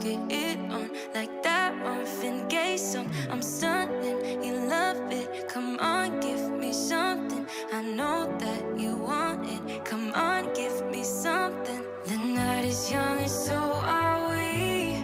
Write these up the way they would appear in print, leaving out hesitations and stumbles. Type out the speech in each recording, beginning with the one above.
get it on like that Marvin Gaye song. I'm stunning, you love it. Come on, give me something. I know that you want it. Come on, give me something. The night is young and so are we.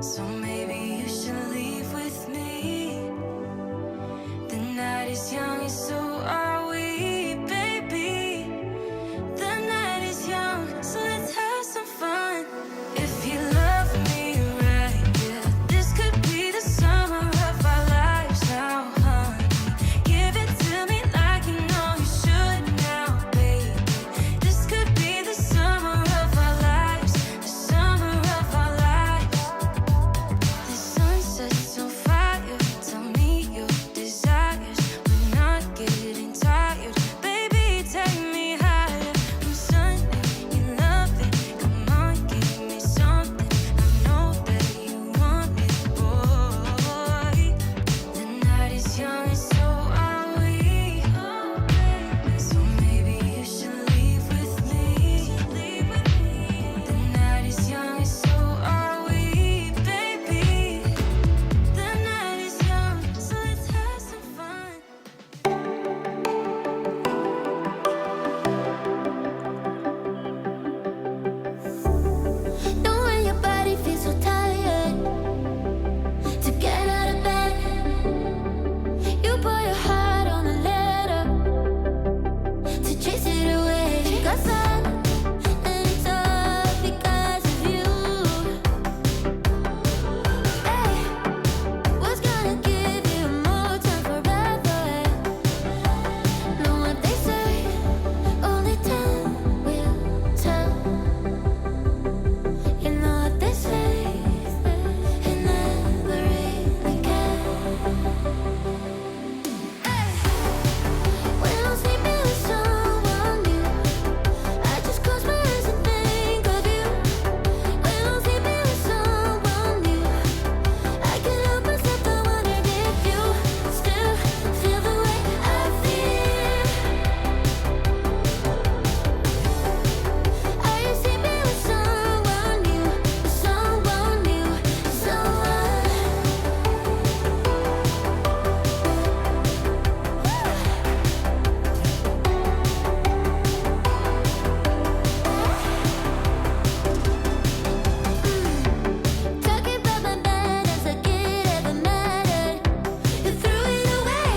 So maybe you should leave with me. The night is young and so are we, baby. The night is young, so let's have some fun. If you love me right, yeah, this could be the summer of our lives now, honey. Give it to me like you know you should now, baby. This could be the summer of our lives, the summer of our lives. The sun sets on fire, tell me your desires. We're not getting tired, baby, take me higher. I'm Sunday, you love it, come on, give me something. I know that you want it, boy. The night is young and so are we. So maybe you should leave with me. The night is young and so are we, baby. The night is young, so let's have some fun. Knowing your body feels so tired to get out of bed. You pour your heart on a letter to chase it away. Cause and it's all because of you. Hey, what's gonna give you more time forever? Know what they say, only time will tell. You know what they say, it never really can. When I'm sleeping with someone new, I just close my eyes and think of you. When I'm sleeping with someone new, I can't help myself but wonder if you still feel the way I feel. Are you sleeping with someone new, someone new, someone? Talking about my bed as like it ever mattered. You threw it away,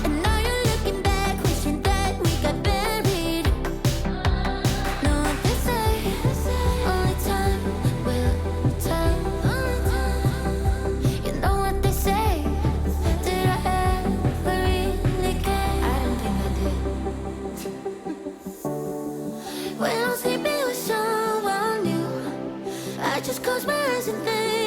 and now you're looking back, wishing that we got buried. Know what they say, only time will tell. You know what they say, did I ever really care? I don't think I did. When I'm sleeping with someone new, I just close my eyes and think